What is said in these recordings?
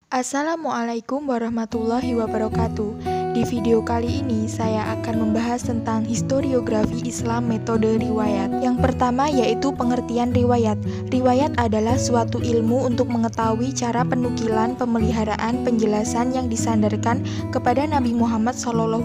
Assalamualaikum warahmatullahi wabarakatuh. Di video kali ini saya akan membahas tentang historiografi Islam metode riwayat. Yang pertama yaitu pengertian riwayat. Riwayat adalah suatu ilmu untuk mengetahui cara penukilan, pemeliharaan, penjelasan yang disandarkan kepada Nabi Muhammad SAW,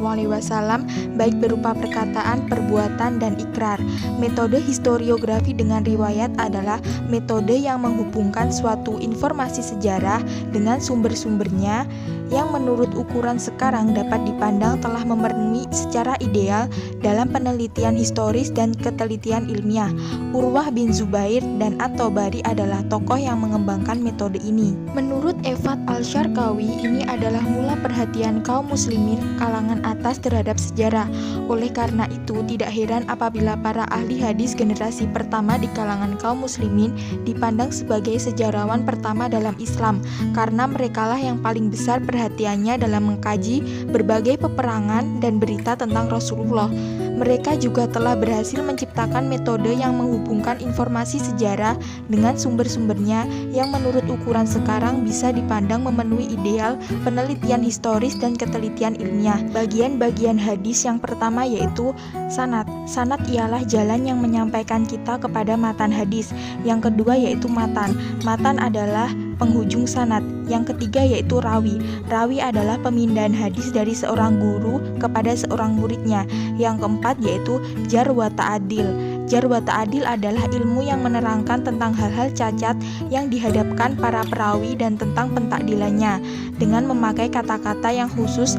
baik berupa perkataan, perbuatan, dan ikrar. Metode historiografi dengan riwayat adalah metode yang menghubungkan suatu informasi sejarah dengan sumber-sumbernya yang menurut ukuran sekarang dapat dipandang telah memenuhi secara ideal dalam penelitian historis dan ketelitian ilmiah. Urwah bin Zubair dan At-Tabari adalah tokoh yang mengembangkan metode ini. Menurut Efat Al-Syarqawi, ini adalah mula perhatian kaum muslimin kalangan atas terhadap sejarah. Oleh karena itu, tidak heran apabila para ahli hadis generasi pertama di kalangan kaum muslimin dipandang sebagai sejarawan pertama dalam Islam, karena merekalah yang paling besar perhatiannya dalam mengkaji berbagai peperangan dan berita tentang Rasulullah. Mereka juga telah berhasil menciptakan metode yang menghubungkan informasi sejarah dengan sumber-sumbernya yang menurut ukuran sekarang bisa dipandang memenuhi ideal penelitian historis dan ketelitian ilmiah. Bagian-bagian hadis yang pertama yaitu sanad. Sanad ialah jalan yang menyampaikan kita kepada matan hadis. Yang kedua yaitu matan. Matan adalah penghujung sanad. Yang ketiga yaitu rawi. Rawi adalah pemindahan hadis dari seorang guru kepada seorang muridnya. Yang keempat yaitu jar wa ta'adil. Jar wa ta'adil adalah ilmu yang menerangkan tentang hal-hal cacat yang dihadapkan para perawi dan tentang pentakdilannya dengan memakai kata-kata yang khusus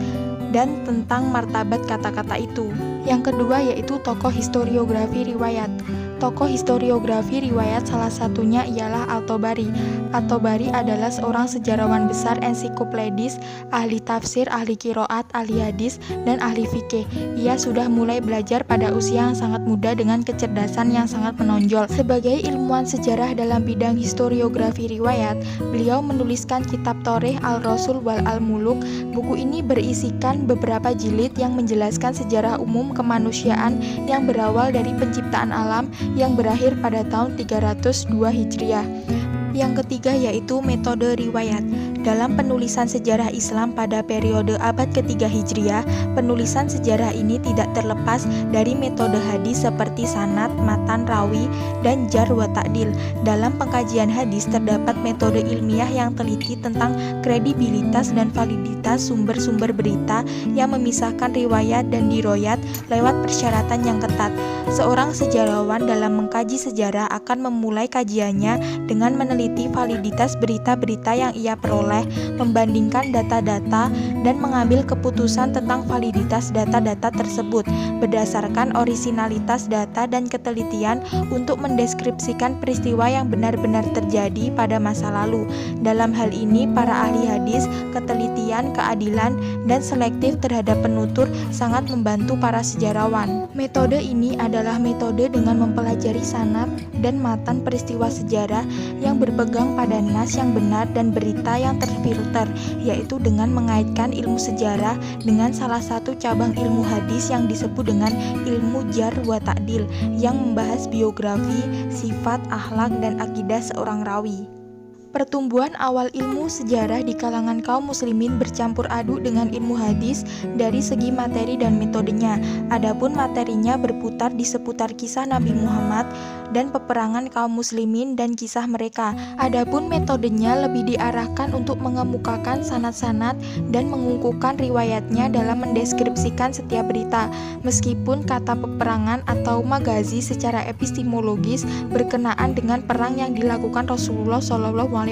dan tentang martabat kata-kata itu. Yang kedua yaitu tokoh historiografi riwayat. Tokoh historiografi riwayat salah satunya ialah At-Tabari. At-Tabari adalah seorang sejarawan besar ensiklopedis, ahli tafsir, ahli qiraat, ahli hadis, dan ahli fikih. Ia sudah mulai belajar pada usia yang sangat muda dengan kecerdasan yang sangat menonjol. Sebagai ilmuwan sejarah dalam bidang historiografi riwayat, beliau menuliskan kitab Thorikh Al-Rasul wal Al-Muluk. Buku ini berisikan beberapa jilid yang menjelaskan sejarah umum kemanusiaan yang berawal dari penciptaan alam yang berakhir pada tahun 302 Hijriah. Yang ketiga yaitu metode riwayat. Dalam penulisan sejarah Islam pada periode abad ketiga Hijriah, penulisan sejarah ini tidak terlepas dari metode hadis seperti sanad, matan, rawi, dan jar wa ta'dil. Dalam pengkajian hadis terdapat metode ilmiah yang teliti tentang kredibilitas dan validitas sumber-sumber berita yang memisahkan riwayat dan diroyat lewat persyaratan yang ketat. Seorang sejarawan dalam mengkaji sejarah akan memulai kajiannya dengan meneliti validitas berita-berita yang ia peroleh, membandingkan data-data, dan mengambil keputusan tentang validitas data-data tersebut berdasarkan orisinalitas data dan ketelitian untuk mendeskripsikan peristiwa yang benar-benar terjadi pada masa lalu. Dalam hal ini, para ahli hadis, ketelitian, keadilan, dan selektif terhadap penutur sangat membantu para sejarawan. Metode ini adalah metode dengan mempelajari sanad dan matan peristiwa sejarah yang berpegang pada nas yang benar dan berita yang terfilter, yaitu dengan mengaitkan ilmu sejarah dengan salah satu cabang ilmu hadis yang disebut dengan ilmu jar wa ta'dil yang membahas biografi, sifat, akhlak, dan akidah seorang rawi. Pertumbuhan awal ilmu sejarah di kalangan kaum muslimin bercampur aduk dengan ilmu hadis dari segi materi dan metodenya. Adapun materinya berputar di seputar kisah Nabi Muhammad dan peperangan kaum muslimin dan kisah mereka. Adapun metodenya lebih diarahkan untuk mengemukakan sanad-sanad dan mengukuhkan riwayatnya dalam mendeskripsikan setiap berita. Meskipun kata peperangan atau magazi secara epistemologis berkenaan dengan perang yang dilakukan Rasulullah SAW,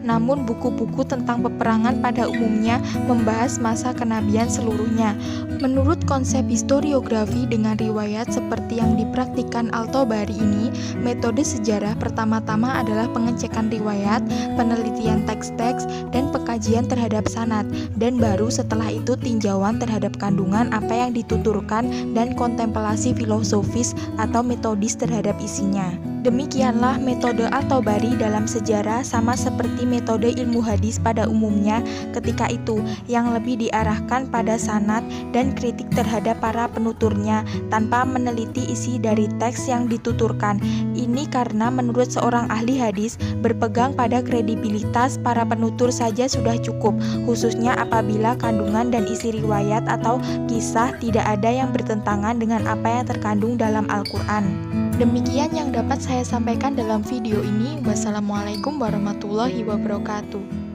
namun buku-buku tentang peperangan pada umumnya membahas masa kenabian seluruhnya. Menurut konsep historiografi dengan riwayat seperti yang dipraktikkan At-Tabari ini, metode sejarah pertama-tama adalah pengecekan riwayat, penelitian teks-teks, dan pengkajian terhadap sanad, dan baru setelah itu tinjauan terhadap kandungan apa yang dituturkan dan kontemplasi filosofis atau metodis terhadap isinya. Demikianlah metode At-Tabari dalam sejarah, sama seperti metode ilmu hadis pada umumnya ketika itu, yang lebih diarahkan pada sanad dan kritik terhadap para penuturnya tanpa meneliti isi dari teks yang dituturkan. Ini karena menurut seorang ahli hadis, berpegang pada kredibilitas para penutur saja sudah cukup, khususnya apabila kandungan dan isi riwayat atau kisah tidak ada yang bertentangan dengan apa yang terkandung dalam Al-Quran. Demikian yang dapat saya sampaikan dalam video ini. Wassalamualaikum warahmatullahi wabarakatuh.